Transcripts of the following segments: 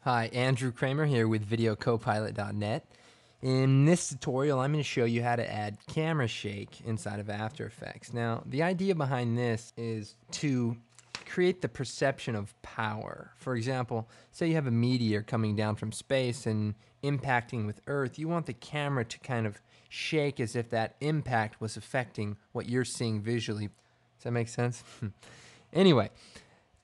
Hi, Andrew Kramer here with VideoCopilot.net. In this tutorial, I'm going to show you how to add camera shake inside of After Effects. Now, the idea behind this is to create the perception of power. For example, say you have a meteor coming down from space and impacting with Earth. You want the camera to kind of shake as if that impact was affecting what you're seeing visually. Does that make sense? Anyway,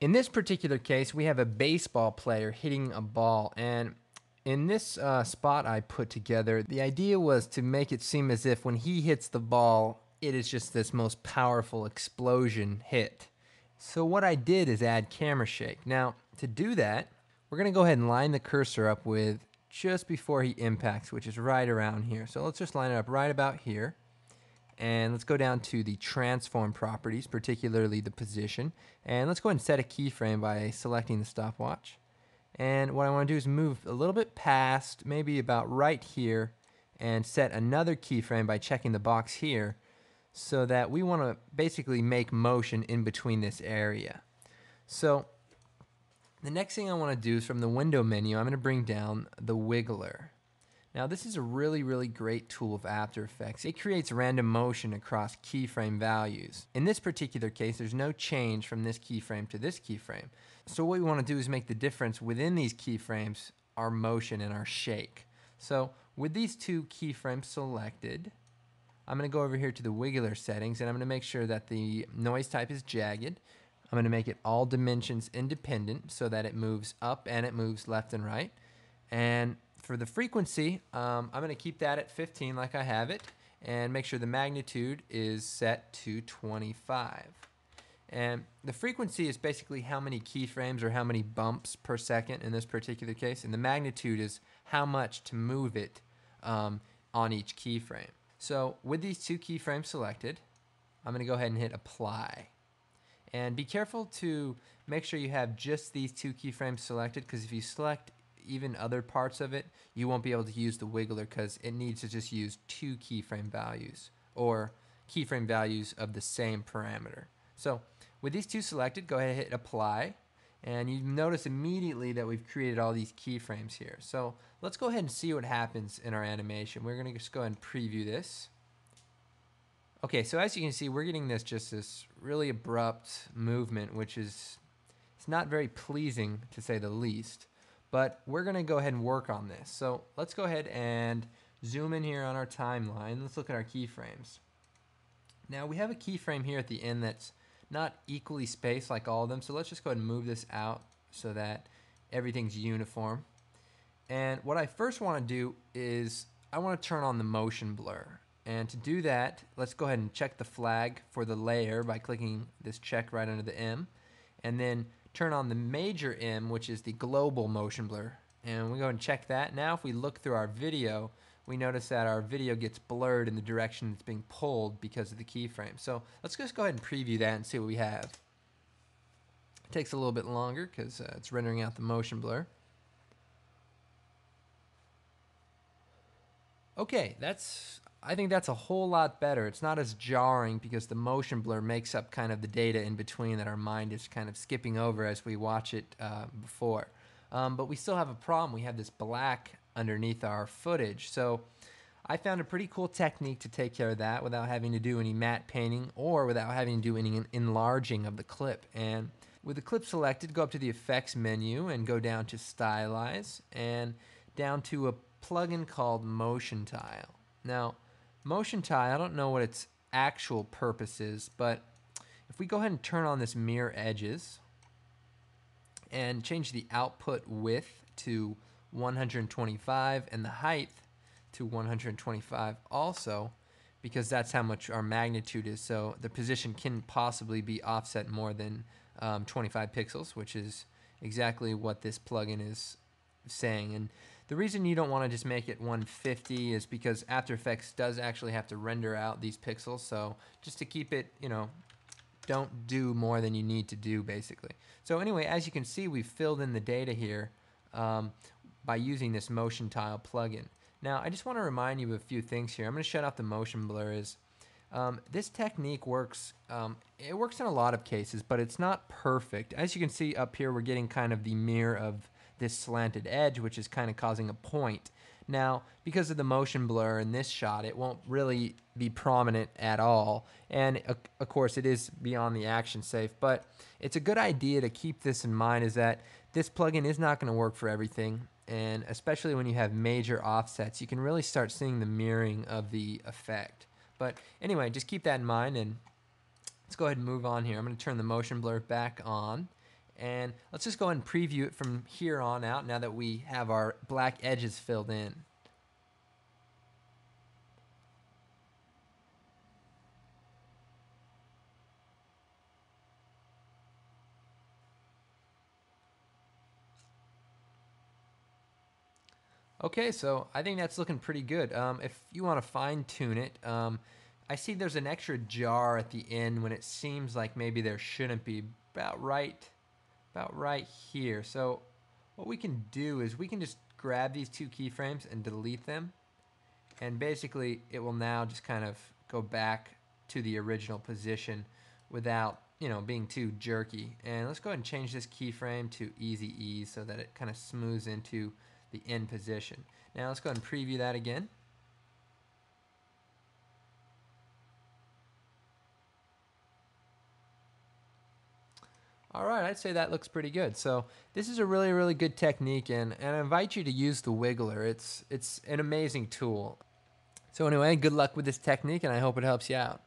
in this particular case, we have a baseball player hitting a ball, and in this spot I put together, the idea was to make it seem as if when he hits the ball, it is just this most powerful explosion hit. So what I did is add camera shake. Now, to do that, we're going to go ahead and line the cursor up with just before he impacts, which is right around here. So let's just line it up right about here. And let's go down to the transform properties, particularly the position. And let's go ahead and set a keyframe by selecting the stopwatch. And what I want to do is move a little bit past, maybe about right here, and set another keyframe by checking the box here, so that we want to basically make motion in between this area. So the next thing I want to do is from the window menu, I'm going to bring down the wiggler. Now this is a really great tool of After Effects. It creates random motion across keyframe values. In this particular case, there's no change from this keyframe to this keyframe. So what we want to do is make the difference within these keyframes our motion and our shake. So with these two keyframes selected, I'm going to go over here to the wiggler settings, and I'm going to make sure that the noise type is jagged. I'm going to make it all dimensions independent so that it moves up and it moves left and right. And for the frequency, I'm going to keep that at 15 like I have it, and make sure the magnitude is set to 25. And the frequency is basically how many keyframes or how many bumps per second in this particular case, and the magnitude is how much to move it on each keyframe. So with these two keyframes selected, I'm going to go ahead and hit apply. And be careful to make sure you have just these two keyframes selected, because if you select even other parts of it, you won't be able to use the wiggler because it needs to just use two keyframe values or keyframe values of the same parameter. So with these two selected, go ahead and hit apply, and you notice immediately that we've created all these keyframes here. So let's go ahead and see what happens in our animation. We're going to just go ahead and preview this. Okay, so as you can see, we're getting this really abrupt movement, which is it's not very pleasing to say the least. But we're going to go ahead and work on this. So let's go ahead and zoom in here on our timeline. Let's look at our keyframes. Now we have a keyframe here at the end that's not equally spaced like all of them. So let's just go ahead and move this out so that everything's uniform. And what I first want to do is I want to turn on the motion blur. And to do that, let's go ahead and check the flag for the layer by clicking this check right under the M. And then turn on the major M, which is the global motion blur, and we go and check that. Now if we look through our video, we notice that our video gets blurred in the direction it's being pulled because of the keyframe. So let's just go ahead and preview that and see what we have. It takes a little bit longer because it's rendering out the motion blur. Okay, I think that's a whole lot better. It's not as jarring because the motion blur makes up kind of the data in between that our mind is kind of skipping over as we watch it before. But we still have a problem. We have this black underneath our footage. So I found a pretty cool technique to take care of that without having to do any matte painting or without having to do any enlarging of the clip. And with the clip selected, go up to the effects menu and go down to stylize and down to a plugin called motion tile. Now, motion tile, I don't know what its actual purpose is, but if we go ahead and turn on this mirror edges and change the output width to 125 and the height to 125 also, because that's how much our magnitude is, so the position can possibly be offset more than 25 pixels, which is exactly what this plugin is saying. And the reason you don't want to just make it 150 is because After Effects does actually have to render out these pixels, so just to keep it, don't do more than you need to do, basically. So anyway, as you can see, we've filled in the data here by using this motion tile plugin. Now, I just want to remind you of a few things here. I'm going to shut off the motion blur. This technique works, it works in a lot of cases, but it's not perfect. As you can see up here, we're getting kind of the mirror of this slanted edge, which is kind of causing a point. Now, because of the motion blur in this shot, it won't really be prominent at all. And of course, it is beyond the action safe, but it's a good idea to keep this in mind, is that this plugin is not going to work for everything. And especially when you have major offsets, you can really start seeing the mirroring of the effect. But anyway, just keep that in mind, and let's go ahead and move on here. I'm going to turn the motion blur back on. And let's just go ahead and preview it from here on out now that we have our black edges filled in. Okay, so I think that's looking pretty good. If you want to fine tune it, I see there's an extra jar at the end when it seems like maybe there shouldn't be, about right here. So what we can do is we can just grab these two keyframes and delete them, and basically it will now just kind of go back to the original position without, you know, being too jerky. And let's go ahead and change this keyframe to easy ease so that it kind of smooths into the end position. Now let's go ahead and preview that again. All right, I'd say that looks pretty good. So this is a really, really good technique, and I invite you to use the Wiggler. It's an amazing tool. So anyway, good luck with this technique, and I hope it helps you out.